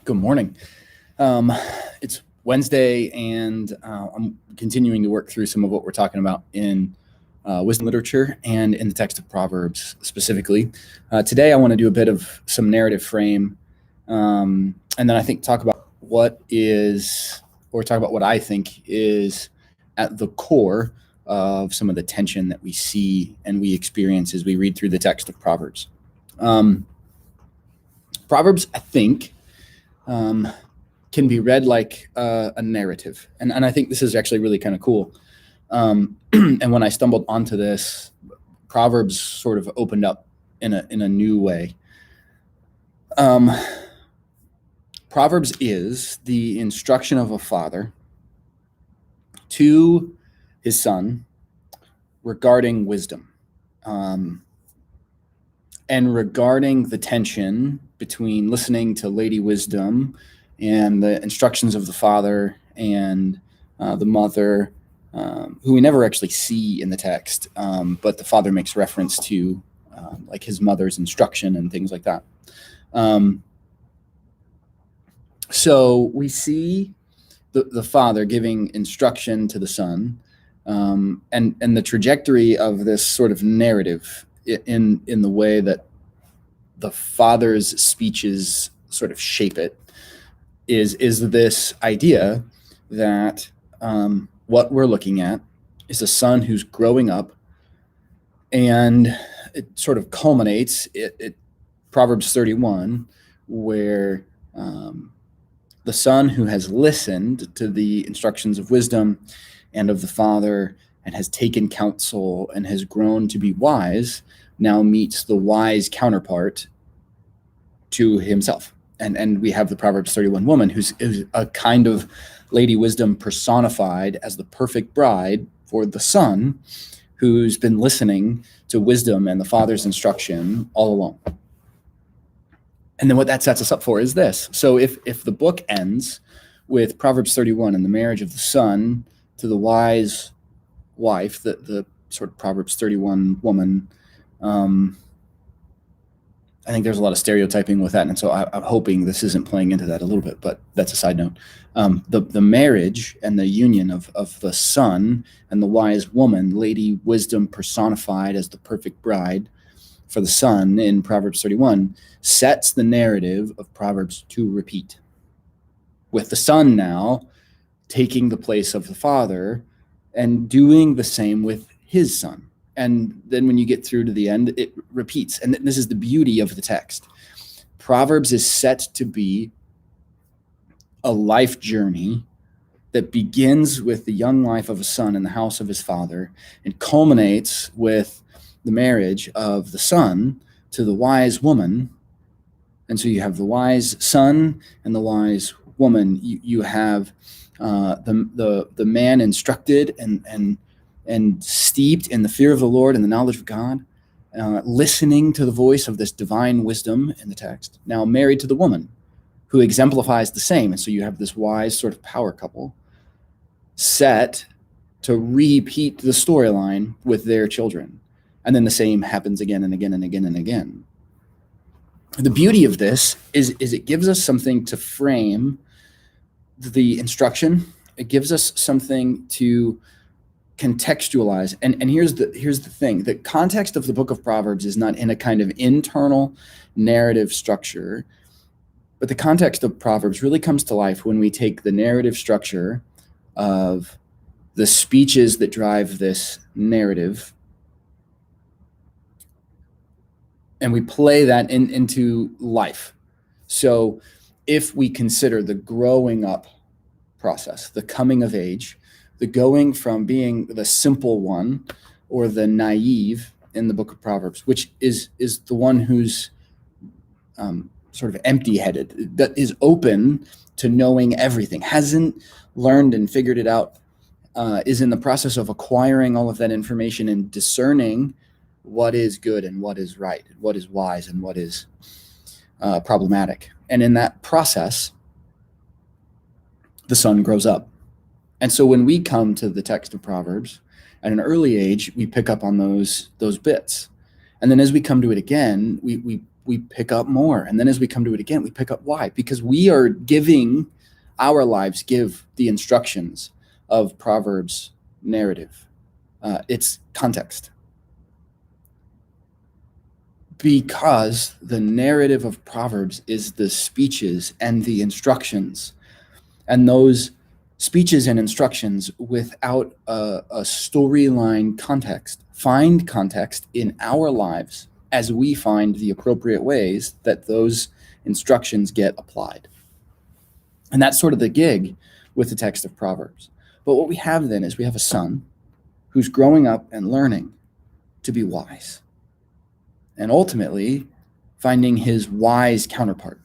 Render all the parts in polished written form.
Good morning. It's Wednesday, and I'm continuing to work through some of what we're talking about in wisdom literature and in the text of Proverbs specifically. Today, I want to do a bit of some narrative frame, and then I think talk about what I think is at the core of some of the tension that we see and we experience as we read through the text of Proverbs. Proverbs, I think, can be read like a narrative. And I think this is actually really kind of cool. And when I stumbled onto this, Proverbs sort of opened up in a new way. Proverbs is the instruction of a father to his son regarding wisdom, and regarding the tension between listening to Lady Wisdom and the instructions of the father and the mother, who we never actually see in the text, but the father makes reference to like his mother's instruction and things like that. So we see the father giving instruction to the son, and the trajectory of this sort of narrative in the way that the father's speeches sort of shape it is this idea that what we're looking at is a son who's growing up, and it sort of culminates at Proverbs 31, where the son who has listened to the instructions of wisdom and of the father and has taken counsel and has grown to be wise now meets the wise counterpart to himself. And we have the Proverbs 31 woman who's a kind of Lady Wisdom personified as the perfect bride for the son who's been listening to wisdom and the father's instruction all along. And then what that sets us up for is this. So if the book ends with Proverbs 31 and the marriage of the son to the wise wife, the sort of Proverbs 31 woman, I think there's a lot of stereotyping with that, and so I'm hoping this isn't playing into that a little bit, but that's a side note. The marriage and the union of the son and the wise woman, Lady Wisdom personified as the perfect bride for the son in Proverbs 31, sets the narrative of Proverbs to repeat, with the son now taking the place of the father and doing the same with his son. And then when you get through to the end, it repeats. And this is the beauty of the text. Proverbs is set to be a life journey that begins with the young life of a son in the house of his father and culminates with the marriage of the son to the wise woman. And so you have the wise son and the wise woman. You have the man instructed and steeped in the fear of the Lord and the knowledge of God, listening to the voice of this divine wisdom in the text, now married to the woman who exemplifies the same. And so you have this wise sort of power couple set to repeat the storyline with their children. And then the same happens again and again and again and again. The beauty of this is it gives us something to frame the instruction. It gives us something to contextualize. And here's the thing. The context of the book of Proverbs is not in a kind of internal narrative structure, but the context of Proverbs really comes to life when we take the narrative structure of the speeches that drive this narrative and we play that into life. So if we consider the growing up process, the coming of age, the going from being the simple one or the naive in the book of Proverbs, which is the one who's sort of empty-headed, that is open to knowing everything, hasn't learned and figured it out, is in the process of acquiring all of that information and discerning what is good and what is right, what is wise and what is problematic. And in that process, the son grows up. And so when we come to the text of Proverbs at an early age, we pick up on those bits. And then as we come to it again, we we pick up more. And then as we come to it again, we pick up. Why? Because we are giving, our lives give the instructions of Proverbs narrative. It's context. Because the narrative of Proverbs is the speeches and the instructions. And those speeches and instructions without a storyline context find context in our lives as we find the appropriate ways that those instructions get applied. And that's sort of the gig with the text of Proverbs. But what we have then is we have a son who's growing up and learning to be wise, and ultimately finding his wise counterpart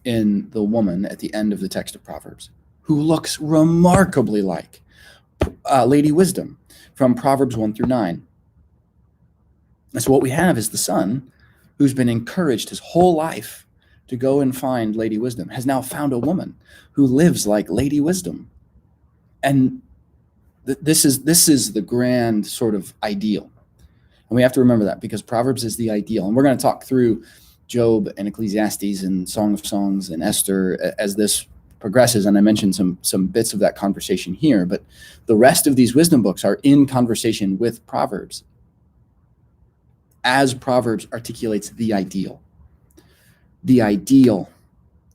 in the woman at the end of the text of Proverbs, who looks remarkably like Lady Wisdom from Proverbs 1-9. And so what we have is the son who's been encouraged his whole life to go and find Lady Wisdom, has now found a woman who lives like Lady Wisdom. And this is the grand sort of ideal. And we have to remember that, because Proverbs is the ideal. And we're going to talk through Job and Ecclesiastes and Song of Songs and Esther as this progresses. And I mentioned some bits of that conversation here, but the rest of these wisdom books are in conversation with Proverbs, as Proverbs articulates the ideal. The ideal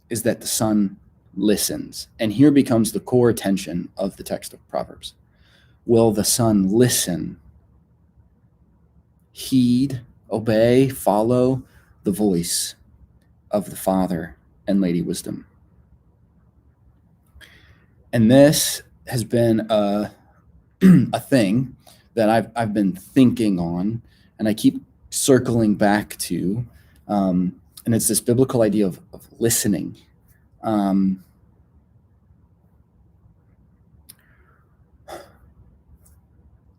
is that the son listens. And here becomes the core tension of the text of Proverbs. Will the son listen, heed, obey, follow the voice of the father and Lady Wisdom? And this has been a thing that I've been thinking on, and I keep circling back to, and it's this biblical idea of listening.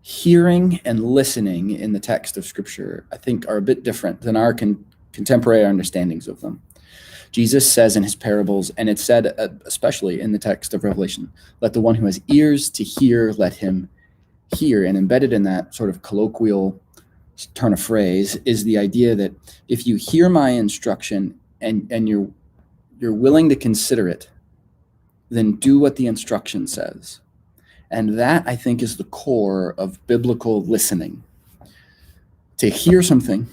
Hearing and listening in the text of Scripture, I think, are a bit different than our contemporary understandings of them. Jesus says in his parables, and it's said especially in the text of Revelation, let the one who has ears to hear, let him hear. And embedded in that sort of colloquial turn of phrase is the idea that if you hear my instruction and you're willing to consider it, then do what the instruction says. And that, I think, is the core of biblical listening. To hear something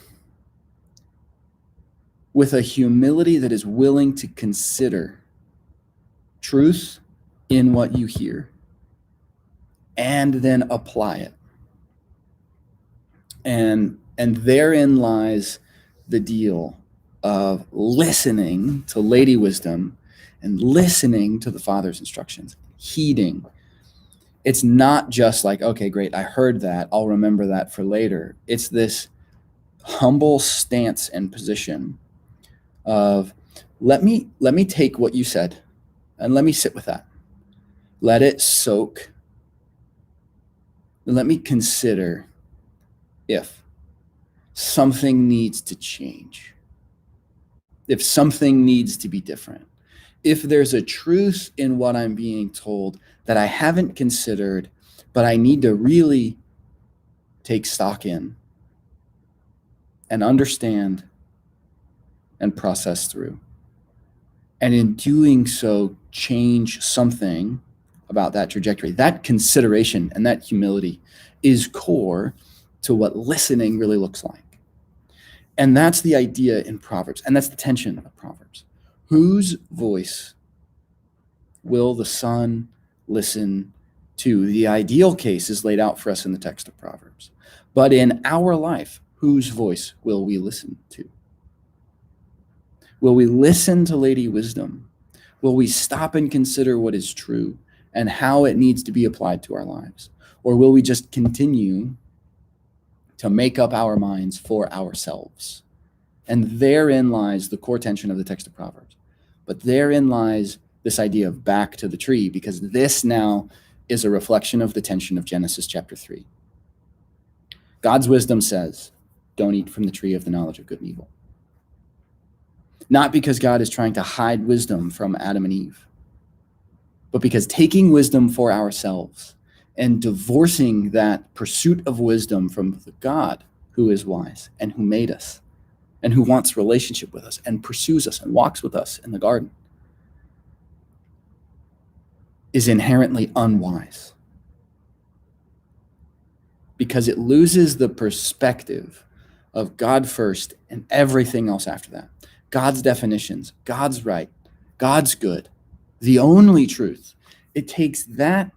with a humility that is willing to consider truth in what you hear, and then apply it. And therein lies the deal of listening to Lady Wisdom and listening to the Father's instructions, heeding. It's not just like, okay, great, I heard that, I'll remember that for later. It's this humble stance and position of let me take what you said and let me sit with that. Let it soak. And let me consider if something needs to change, if something needs to be different, if there's a truth in what I'm being told that I haven't considered, but I need to really take stock in and understand and process through. And in doing so, change something about that trajectory. That consideration and that humility is core to what listening really looks like. And that's the idea in Proverbs, and that's the tension of Proverbs. Whose voice will the son listen to? The ideal case is laid out for us in the text of Proverbs. But in our life, whose voice will we listen to? Will we listen to Lady Wisdom? Will we stop and consider what is true and how it needs to be applied to our lives? Or will we just continue to make up our minds for ourselves? And therein lies the core tension of the text of Proverbs. But therein lies this idea of back to the tree, because this now is a reflection of the tension of Genesis chapter 3. God's wisdom says, don't eat from the tree of the knowledge of good and evil. Not because God is trying to hide wisdom from Adam and Eve, but because taking wisdom for ourselves and divorcing that pursuit of wisdom from the God who is wise and who made us and who wants relationship with us and pursues us and walks with us in the garden, is inherently unwise, because it loses the perspective of God first and everything else after that. God's definitions, God's right, God's good, the only truth. It takes that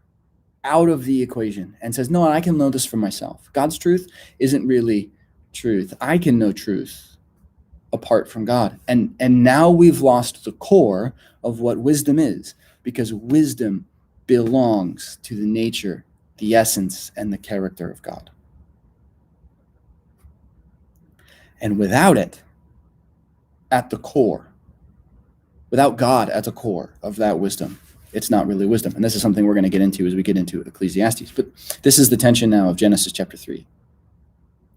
out of the equation and says, no, I can know this for myself. God's truth isn't really truth. I can know truth apart from God. And now we've lost the core of what wisdom is, because wisdom belongs to the nature, the essence, and the character of God. And without it, at the core, without God at the core of that wisdom, it's not really wisdom. And this is something we're going to get into as we get into Ecclesiastes. But this is the tension now of Genesis chapter 3.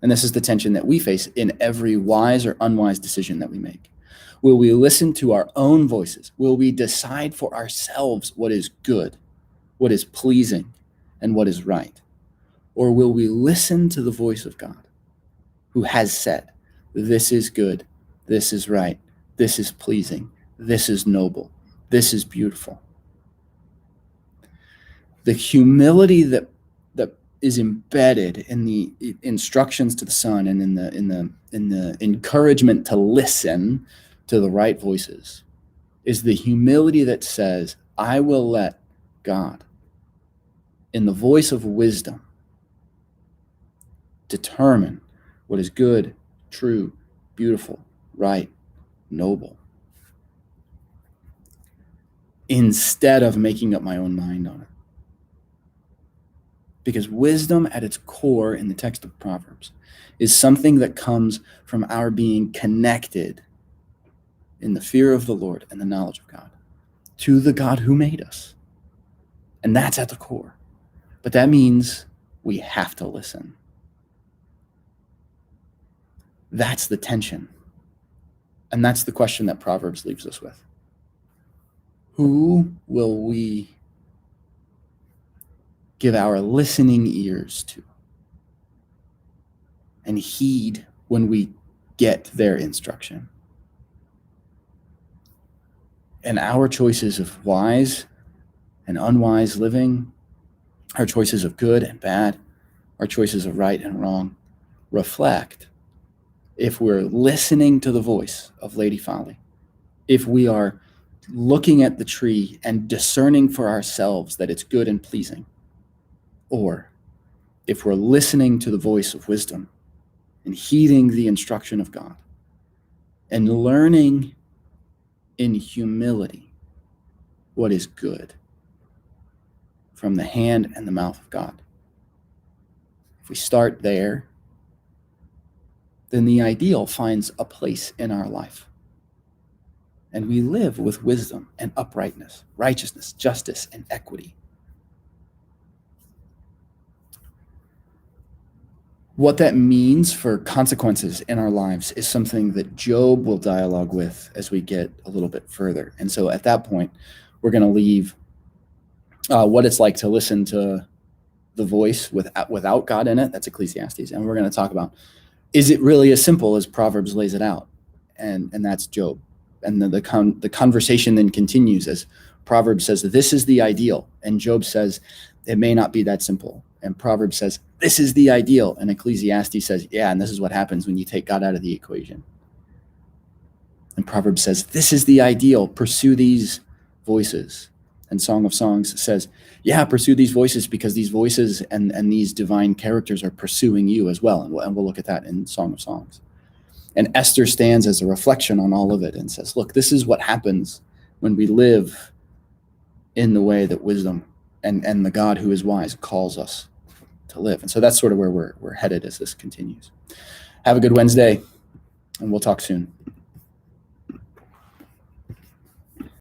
And this is the tension that we face in every wise or unwise decision that we make. Will we listen to our own voices? Will we decide for ourselves what is good, what is pleasing, and what is right? Or will we listen to the voice of God, who has said, this is good, this is right, this is pleasing, this is noble, this is beautiful? The humility that is embedded in the instructions to the Son and in the encouragement to listen to the right voices is the humility that says, I will let God, in the voice of wisdom, determine what is good, true, beautiful, right, noble, instead of making up my own mind on it. Because wisdom at its core in the text of Proverbs is something that comes from our being connected in the fear of the Lord and the knowledge of God to the God who made us. And that's at the core. But that means we have to listen. That's the tension. And that's the question that Proverbs leaves us with. Who will we give our listening ears to and heed when we get their instruction? And our choices of wise and unwise living, our choices of good and bad, our choices of right and wrong, reflect if we're listening to the voice of Lady Folly, if we are looking at the tree and discerning for ourselves that it's good and pleasing, or if we're listening to the voice of wisdom and heeding the instruction of God and learning in humility what is good from the hand and the mouth of God. If we start there, then the ideal finds a place in our life. And we live with wisdom and uprightness, righteousness, justice, and equity. What that means for consequences in our lives is something that Job will dialogue with as we get a little bit further. And so at that point, we're going to leave what it's like to listen to the voice without God in it. That's Ecclesiastes. And we're going to talk about, is it really as simple as Proverbs lays it out? And that's Job. And the conversation then continues as Proverbs says, this is the ideal. And Job says, it may not be that simple. And Proverbs says, this is the ideal. And Ecclesiastes says, yeah, and this is what happens when you take God out of the equation. And Proverbs says, this is the ideal. Pursue these voices. And Song of Songs says, yeah, pursue these voices because these voices and these divine characters are pursuing you as well. And we'll look at that in Song of Songs. And Esther stands as a reflection on all of it and says, look, this is what happens when we live in the way that wisdom and the God who is wise calls us to live. And so that's sort of where we're headed as this continues. Have a good Wednesday, and we'll talk soon.